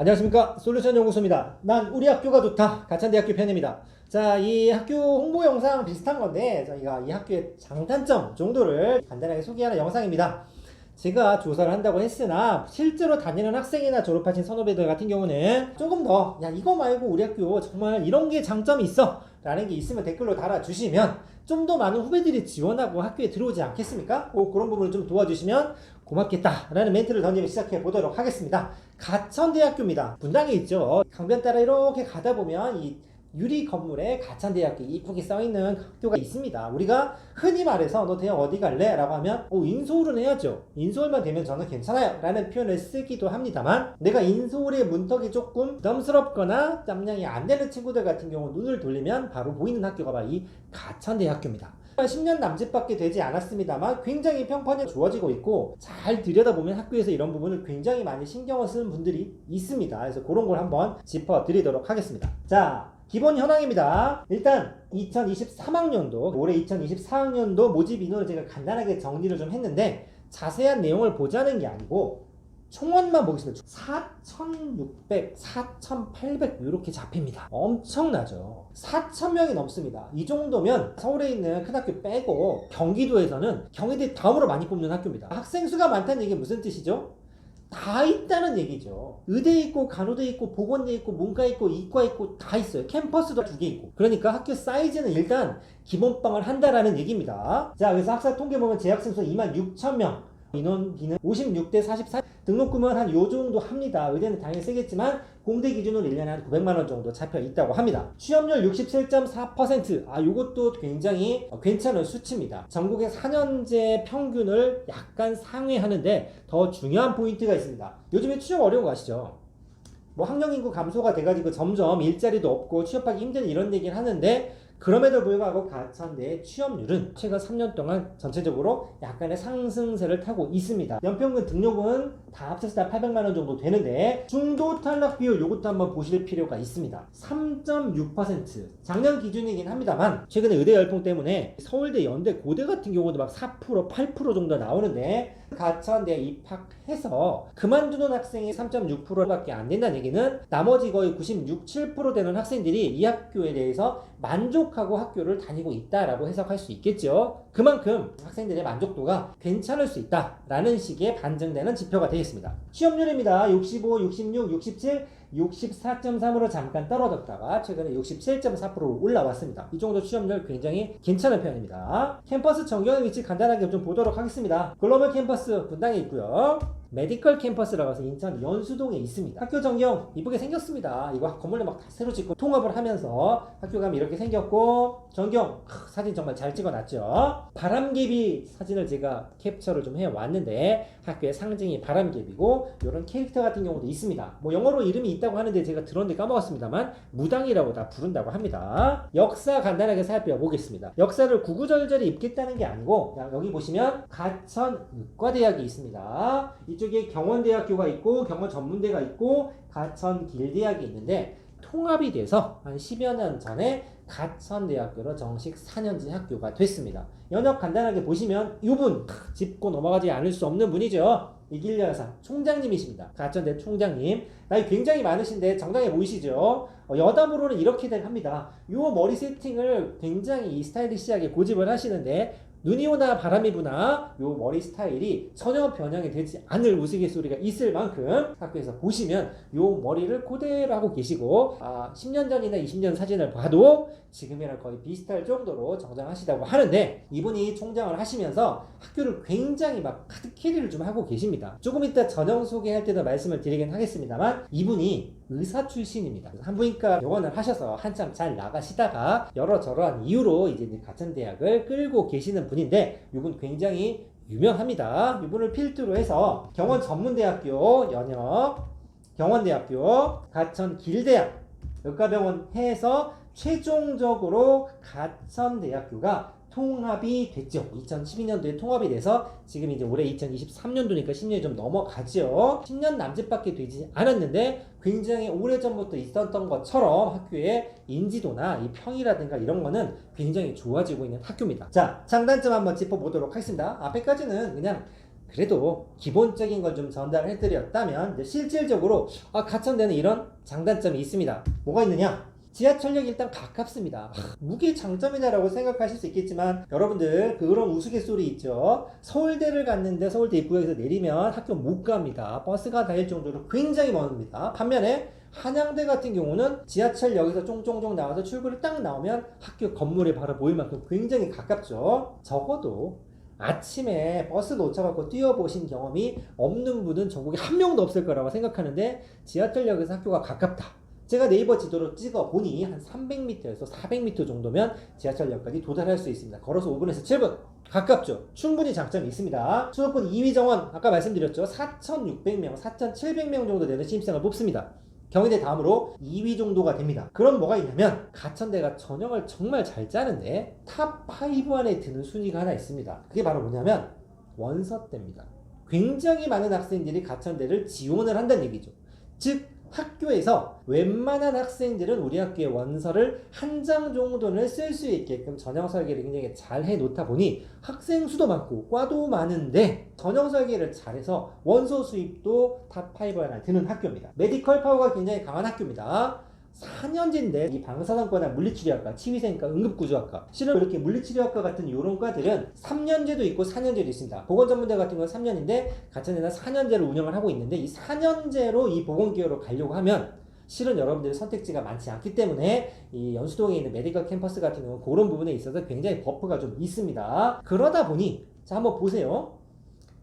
안녕하십니까, 솔루션 연구소입니다. 난 우리 학교가 좋다, 가천대학교 편입니다. 자, 이 학교 홍보 영상 비슷한 건데 저희가 이 학교의 장단점 정도를 간단하게 소개하는 영상입니다. 제가 조사를 한다고 했으나 실제로 다니는 학생이나 졸업하신 선후배들 같은 경우는 조금 더 야, 이거 말고 우리 학교 정말 이런 게 장점이 있어 라는 게 있으면 댓글로 달아주시면 좀 더 많은 후배들이 지원하고 학교에 들어오지 않겠습니까? 그런 부분을 좀 도와주시면 고맙겠다 라는 멘트를 던지며 시작해 보도록 하겠습니다. 가천대학교입니다. 분당에 있죠. 강변 따라 이렇게 가다 보면 이 유리 건물에 가천대학교 이쁘게 써있는 학교가 있습니다. 우리가 흔히 말해서 너 대학 어디 갈래? 라고 하면 인서울은 해야죠. 인서울만 되면 저는 괜찮아요 라는 표현을 쓰기도 합니다만, 내가 인서울의 문턱이 조금 부담스럽거나 짬량이 안 되는 친구들 같은 경우 눈을 돌리면 바로 보이는 학교가 바로 이 가천대학교입니다. 10년 남짓밖에 되지 않았습니다만 굉장히 평판이 좋아지고 있고, 잘 들여다보면 학교에서 이런 부분을 굉장히 많이 신경을 쓰는 분들이 있습니다. 그래서 그런 걸 한번 짚어드리도록 하겠습니다. 자, 기본 현황입니다. 일단 2023학년도 올해 2024학년도 모집 인원을 제가 간단하게 정리를 좀 했는데, 자세한 내용을 보자는 게 아니고 총원만 보겠습니다. 4,600, 4,800 이렇게 잡힙니다. 엄청나죠. 4,000명이 넘습니다. 이 정도면 서울에 있는 큰 학교 빼고 경기도에서는 경희대 다음으로 많이 뽑는 학교입니다. 학생 수가 많다는 얘기 무슨 뜻이죠? 다 있다는 얘기죠. 의대 있고 간호대 있고 보건대 있고 문과 있고 이과 있고 다 있어요. 캠퍼스도 2개 있고. 그러니까 학교 사이즈는 일단 기본빵을 한다라는 얘기입니다. 자, 그래서 학사 통계 보면 재학생 수 26,000명, 인원비는 56대 44, 등록금은 한 요 정도 합니다. 의대는 당연히 세겠지만 공대 기준으로 1년에 한 900만원 정도 잡혀 있다고 합니다. 취업률 67.4%, 요것도 굉장히 괜찮은 수치입니다. 전국의 4년제 평균을 약간 상회하는데 더 중요한 포인트가 있습니다. 요즘에 취업 어려운 거 아시죠? 학령 인구 감소가 돼가지고 점점 일자리도 없고 취업하기 힘든 이런 얘기를 하는데, 그럼에도 불구하고 가천대의 취업률은 최근 3년 동안 전체적으로 약간의 상승세를 타고 있습니다. 연평균 등록은 다 합쳐서 다 800만원 정도 되는데, 중도 탈락 비율 요것도 한번 보실 필요가 있습니다. 3.6%, 작년 기준이긴 합니다만 최근에 의대 열풍 때문에 서울대, 연대, 고대 같은 경우도 막 4%, 8% 정도 나오는데, 가천대에 입학해서 그만두는 학생이 3.6%밖에 안 된다는 얘기는 나머지 거의 96, 7% 되는 학생들이 이 학교에 대해서 만족하고 학교를 다니고 있다라고 해석할 수 있겠죠. 그만큼 학생들의 만족도가 괜찮을 수 있다라는 식의 반증되는 지표가 되겠습니다. 취업률입니다. 65, 66, 67, 64.3으로 잠깐 떨어졌다가 최근에 67.4%로 올라왔습니다. 이 정도 취업률 굉장히 괜찮은 편입니다. 캠퍼스 전경의 위치 간단하게 좀 보도록 하겠습니다. 글로벌 캠퍼스 분당에 있고요. 메디컬 캠퍼스라고 해서 인천 연수동에 있습니다. 학교 전경 이쁘게 생겼습니다. 이거 건물을 막 다 새로 짓고 통합을 하면서 학교 가면 이렇게 생겼고, 전경 사진 정말 잘 찍어놨죠. 바람개비 사진을 제가 캡처를 좀 해왔는데, 학교의 상징이 바람개비고 이런 캐릭터 같은 경우도 있습니다. 영어로 이름이 있다고 하는데 제가 들었는데 까먹었습니다만 무당이라고 다 부른다고 합니다. 역사 간단하게 살펴보겠습니다. 역사를 구구절절히 입겠다는 게 아니고, 여기 보시면 가천의과대학이 있습니다. 이쪽에 경원대학교가 있고 경원전문대가 있고 가천길대학이 있는데, 통합이 돼서 한 10여 년 전에 가천대학교로 정식 4년제 학교가 됐습니다. 연역 간단하게 보시면 이분 짚고 넘어가지 않을 수 없는 분이죠. 이길려 여사 총장님이십니다. 가천대 총장님. 나이 굉장히 많으신데 정당해 보이시죠? 여담으로는 이렇게 합니다. 요 머리 세팅을 굉장히 스타일리시하게 고집을 하시는데, 눈이 오나 바람이 부나 요 머리 스타일이 전혀 변형이 되지 않을 우스갯소리가 있을 만큼 학교에서 보시면 요 머리를 그대로 하고 계시고, 10년 전이나 20년 사진을 봐도 지금이랑 거의 비슷할 정도로 정장하시다고 하는데, 이분이 총장을 하시면서 학교를 굉장히 막 카드캐리를 좀 하고 계십니다. 조금 이따 전형 소개할 때도 말씀을 드리긴 하겠습니다만, 이분이 의사 출신입니다. 산부인과 병원을 하셔서 한참 잘 나가시다가 여러저러한 이유로 이제 가천대학을 끌고 계시는 분인데, 이분 굉장히 유명합니다. 이분을 필두로 해서 경원전문대학교 연역, 경원대학교, 가천길대학, 의과병원 해서 최종적으로 가천대학교가 통합이 됐죠. 2012년도에 통합이 돼서 지금 이제 올해 2023년도니까 10년이 좀 넘어가죠. 10년 남짓밖에 되지 않았는데 굉장히 오래전부터 있었던 것처럼 학교의 인지도나 이 평이라든가 이런 거는 굉장히 좋아지고 있는 학교입니다. 자, 장단점 한번 짚어보도록 하겠습니다. 앞에까지는 그냥 그래도 기본적인 걸 좀 전달해 드렸다면 실질적으로 가천대는 이런 장단점이 있습니다. 뭐가 있느냐? 지하철역이 일단 가깝습니다. 무게 장점이다라고 생각하실 수 있겠지만 여러분들 그런 우스갯소리 있죠. 서울대를 갔는데 서울대 입구역에서 내리면 학교 못 갑니다. 버스가 다닐 정도로 굉장히 먼입니다. 반면에 한양대 같은 경우는 지하철역에서 쫑쫑쫑 나와서 출구를 딱 나오면 학교 건물이 바로 보일 만큼 굉장히 가깝죠. 적어도 아침에 버스 놓쳐갖고 뛰어보신 경험이 없는 분은 전국에 한 명도 없을 거라고 생각하는데 지하철역에서 학교가 가깝다. 제가 네이버 지도로 찍어보니 한 300m에서 400m 정도면 지하철역까지 도달할 수 있습니다. 걸어서 5분에서 7분. 가깝죠? 충분히 장점이 있습니다. 수도권 2위 정원, 아까 말씀드렸죠? 4,600명, 4,700명 정도 되는 신입생을 뽑습니다. 경희대 다음으로 2위 정도가 됩니다. 그럼 뭐가 있냐면 가천대가 전형을 정말 잘 짜는데 탑5 안에 드는 순위가 하나 있습니다. 그게 바로 뭐냐면 원서대입니다. 굉장히 많은 학생들이 가천대를 지원을 한다는 얘기죠. 즉 학교에서 웬만한 학생들은 우리 학교의 원서를 한 장 정도는 쓸 수 있게끔 전형 설계를 굉장히 잘 해놓다 보니 학생 수도 많고 과도 많은데 전형 설계를 잘해서 원서 수입도 탑5 안에 드는 학교입니다. 메디컬 파워가 굉장히 강한 학교입니다. 4년제인데 이 방사선과나 물리치료학과, 치위생과, 응급구조학과 실은 이렇게 물리치료학과 같은 이런 과들은 3년제도 있고 4년제도 있습니다. 보건전문대 같은 건 3년인데 가천대는 4년제를 운영을 하고 있는데 이 4년제로 이 보건기업으로 가려고 하면 실은 여러분들의 선택지가 많지 않기 때문에 이 연수동에 있는 메디컬 캠퍼스 같은 경우는 그런 부분에 있어서 굉장히 버프가 좀 있습니다. 그러다 보니 자 한번 보세요.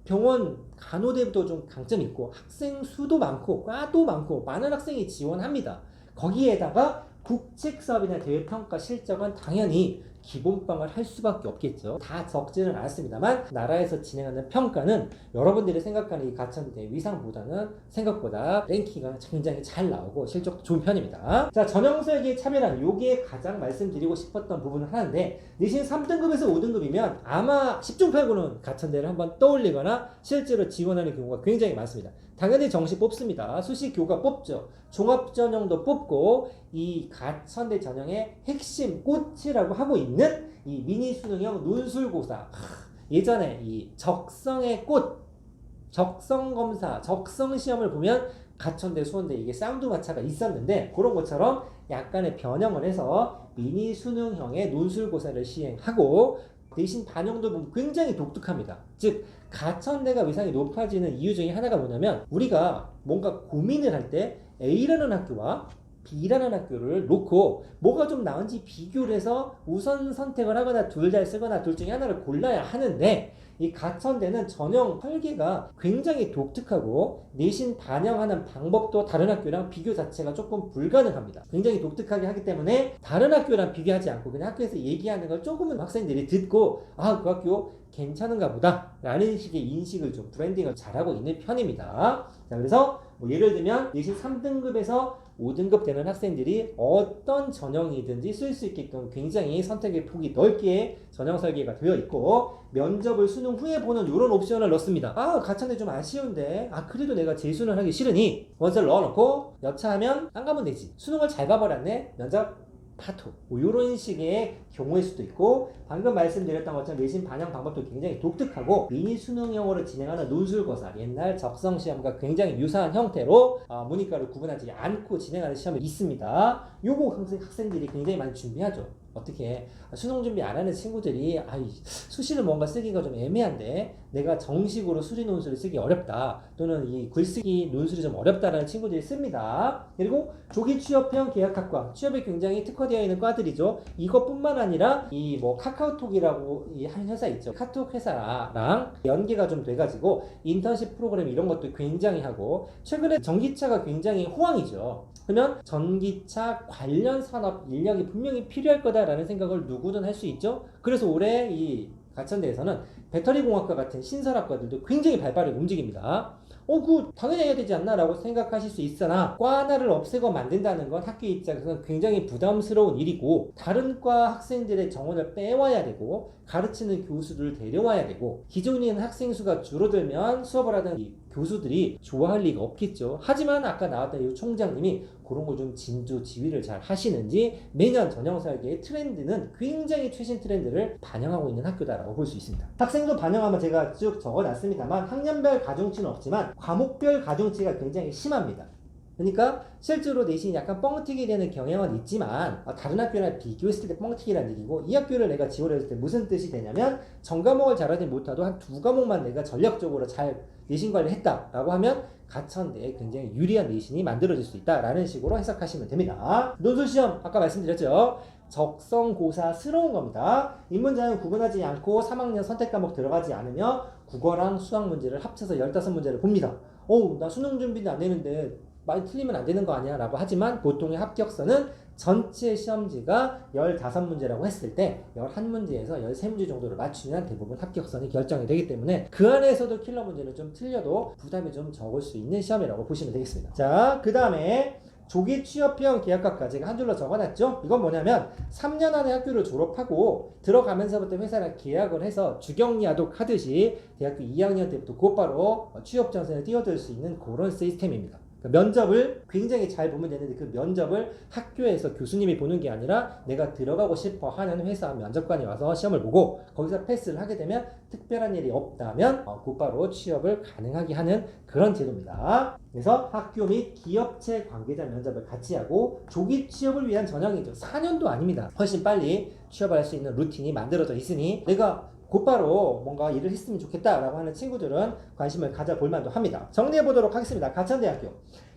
병원 간호대도 좀 강점이 있고 학생 수도 많고 과도 많고 많은 학생이 지원합니다. 거기에다가 국책사업이나 대외평가 실적은 당연히 기본빵을 할 수밖에 없겠죠. 다 적지는 않습니다만 나라에서 진행하는 평가는 여러분들이 생각하는 이 가천대 위상보다는 생각보다 랭킹이 굉장히 잘 나오고 실적도 좋은 편입니다. 자, 전형설계의 차별한 요게 가장 말씀드리고 싶었던 부분은 하나인데 내신 3등급에서 5등급이면 아마 10중 8구는 가천대를 한번 떠올리거나 실제로 지원하는 경우가 굉장히 많습니다. 당연히 정시 뽑습니다. 수시 교과 뽑죠. 종합전형도 뽑고 이 가천대 전형의 핵심 꽃이라고 하고 있는 이 미니 수능형 논술고사. 예전에 이 적성의 꽃, 적성검사, 적성시험을 보면 가천대, 수원대 이게 쌍두마차가 있었는데 그런 것처럼 약간의 변형을 해서 미니 수능형의 논술고사를 시행하고 내신 반영도 보면 굉장히 독특합니다. 즉 가천대가 위상이 높아지는 이유 중에 하나가 뭐냐면 우리가 뭔가 고민을 할 때 A라는 학교와 B라는 학교를 놓고 뭐가 좀 나은지 비교를 해서 우선 선택을 하거나 둘 다 쓰거나 둘 중에 하나를 골라야 하는데 이 가천대는 전형 설계가 굉장히 독특하고 내신 반영하는 방법도 다른 학교랑 비교 자체가 조금 불가능합니다. 굉장히 독특하게 하기 때문에 다른 학교랑 비교하지 않고 그냥 학교에서 얘기하는 걸 조금은 학생들이 듣고 그 학교 괜찮은가 보다 라는 식의 인식을 좀 브랜딩을 잘하고 있는 편입니다. 자, 그래서 뭐 예를 들면 내신 3등급에서 5등급 되는 학생들이 어떤 전형이든지 쓸 수 있게끔 굉장히 선택의 폭이 넓게 전형 설계가 되어 있고 면접을 수능 후에 보는 이런 옵션을 넣습니다. 가천대 좀 아쉬운데 그래도 내가 재수는 하기 싫으니 원서를 넣어놓고 여차하면 안 가면 되지. 수능을 잘 봐버렸네. 면접 파토 뭐 이런 식의 경우일 수도 있고 방금 말씀드렸던 것처럼 내신 반영 방법도 굉장히 독특하고 미니 수능형으로 진행하는 논술고사 옛날 적성시험과 굉장히 유사한 형태로 문이과를 구분하지 않고 진행하는 시험이 있습니다. 요거 학생들이 굉장히 많이 준비하죠. 어떻게 수능 준비 안 하는 친구들이 수시를 뭔가 쓰기가 좀 애매한데 내가 정식으로 수리 논술을 쓰기 어렵다 또는 이 글쓰기 논술이 좀 어렵다라는 친구들이 씁니다. 그리고 조기 취업형 계약학과 취업에 굉장히 특화되어 있는 과들이죠. 이것뿐만 아니라 이 뭐 카카오톡이라고 이 한 회사 있죠. 카톡 회사랑 연계가 좀 돼가지고 인턴십 프로그램 이런 것도 굉장히 하고 최근에 전기차가 굉장히 호황이죠. 그러면 전기차 관련 산업 인력이 분명히 필요할 거다라는 생각을 누구든 할 수 있죠. 그래서 올해 이 가천대에서는 배터리공학과 같은 신설학과들도 굉장히 발빠르게 움직입니다. 그 당연히 해야 되지 않나 라고 생각하실 수 있으나 과 하나를 없애고 만든다는 건 학교 입장에서는 굉장히 부담스러운 일이고 다른 과 학생들의 정원을 빼와야 되고 가르치는 교수들을 데려와야 되고 기존에 있는 학생 수가 줄어들면 수업을 하던 이 교수들이 좋아할 리가 없겠죠. 하지만 아까 나왔던 이 총장님이 그런 걸 좀 진두 지휘를 잘 하시는지 매년 전형설계의 트렌드는 굉장히 최신 트렌드를 반영하고 있는 학교다라고 볼 수 있습니다. 학생도 반영하면 제가 쭉 적어놨습니다만 학년별 가중치는 없지만 과목별 가중치가 굉장히 심합니다. 그러니까 실제로 내신이 약간 뻥튀기 되는 경향은 있지만 다른 학교랑 비교했을 때 뻥튀기라는 얘기고, 이 학교를 내가 지원했을 때 무슨 뜻이 되냐면 전과목을 잘하지 못해도 한 2과목만 내가 전략적으로 잘 내신 관리를 했다라고 하면 가천대에 굉장히 유리한 내신이 만들어질 수 있다라는 식으로 해석하시면 됩니다. 논술시험 아까 말씀드렸죠. 적성고사스러운 겁니다. 입문자는 구분하지 않고 3학년 선택과목 들어가지 않으며 국어랑 수학 문제를 합쳐서 15문제를 봅니다. 나 수능 준비도 안 되는데 많이 틀리면 안 되는 거 아니야? 라고 하지만 보통의 합격선은 전체 시험지가 15문제라고 했을 때 11문제에서 13문제 정도를 맞추면 대부분 합격선이 결정이 되기 때문에 그 안에서도 킬러 문제는 좀 틀려도 부담이 좀 적을 수 있는 시험이라고 보시면 되겠습니다. 자, 그 다음에 조기 취업형 계약학과 제가 한 줄로 적어놨죠. 이건 뭐냐면 3년 안에 학교를 졸업하고 들어가면서부터 회사랑 계약을 해서 주경야독 하듯이 대학교 2학년 때부터 곧바로 취업 전선에 뛰어들 수 있는 그런 시스템입니다. 면접을 굉장히 잘 보면 되는데 그 면접을 학교에서 교수님이 보는 게 아니라 내가 들어가고 싶어 하는 회사 면접관이 와서 시험을 보고 거기서 패스를 하게 되면 특별한 일이 없다면 곧바로 취업을 가능하게 하는 그런 제도입니다. 그래서 학교 및 기업체 관계자 면접을 같이 하고 조기 취업을 위한 전형이죠. 4년도 아닙니다. 훨씬 빨리 취업할 수 있는 루틴이 만들어져 있으니 내가 곧바로 뭔가 일을 했으면 좋겠다라고 하는 친구들은 관심을 가져볼 만도 합니다. 정리해보도록 하겠습니다. 가천대학교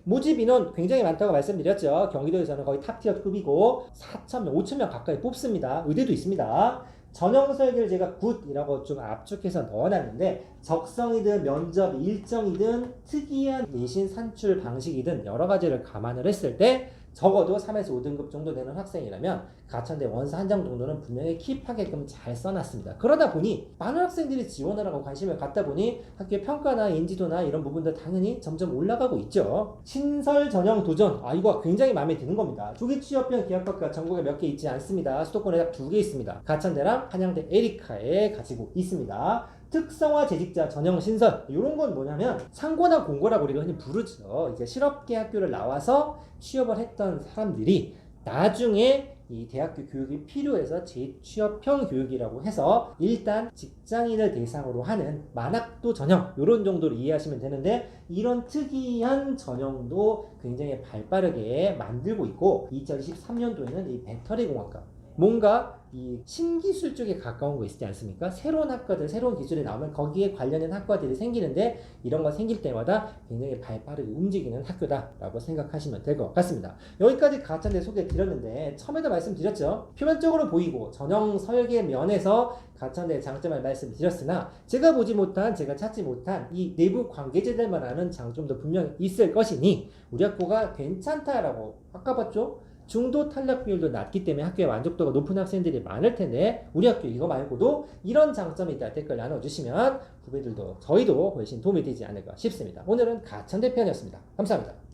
모집 인원 굉장히 많다고 말씀드렸죠. 경기도에서는 거의 탑티어급이고 4,000명, 5,000명 가까이 뽑습니다. 의대도 있습니다. 전형설계를 제가 굿이라고 좀 압축해서 넣어놨는데 적성이든 면접 일정이든 특이한 내신 산출 방식이든 여러 가지를 감안을 했을 때 적어도 3에서 5등급 정도 되는 학생이라면 가천대 원서 한 장 정도는 분명히 킵하게끔 잘 써놨습니다. 그러다 보니 많은 학생들이 지원을 하고 관심을 갖다 보니 학교의 평가나 인지도나 이런 부분들 당연히 점점 올라가고 있죠. 신설 전형 도전, 이거 굉장히 마음에 드는 겁니다. 조기 취업형 계약학과 전국에 몇 개 있지 않습니다. 수도권에 딱 2개 있습니다. 가천대랑 한양대 에리카에 가지고 있습니다. 특성화 재직자 전형 신설, 이런 건 뭐냐면 상고나 공고라고 우리가 흔히 부르죠. 이제 실업계 학교를 나와서 취업을 했던 사람들이 나중에 이 대학교 교육이 필요해서 재취업형 교육이라고 해서 일단 직장인을 대상으로 하는 만학도 전형, 이런 정도로 이해하시면 되는데 이런 특이한 전형도 굉장히 발빠르게 만들고 있고 2023년도에는 이 배터리 공학과 뭔가 이 신기술 쪽에 가까운 거 있지 않습니까? 새로운 학과들, 새로운 기술이 나오면 거기에 관련된 학과들이 생기는데 이런 거 생길 때마다 굉장히 발빠르게 움직이는 학교다라고 생각하시면 될 것 같습니다. 여기까지 가천대 소개 드렸는데 처음에도 말씀드렸죠. 표면적으로 보이고 전형 설계 면에서 가천대의 장점을 말씀드렸으나 제가 보지 못한, 제가 찾지 못한 이 내부 관계자들만 아는 장점도 분명히 있을 것이니 우리 학교가 괜찮다라고 아까 봤죠? 중도 탈락 비율도 낮기 때문에 학교의 만족도가 높은 학생들이 많을 텐데 우리 학교 이거 말고도 이런 장점이 있다 댓글 나눠주시면 후배들도 저희도 훨씬 도움이 되지 않을까 싶습니다. 오늘은 가천대 편이었습니다. 감사합니다.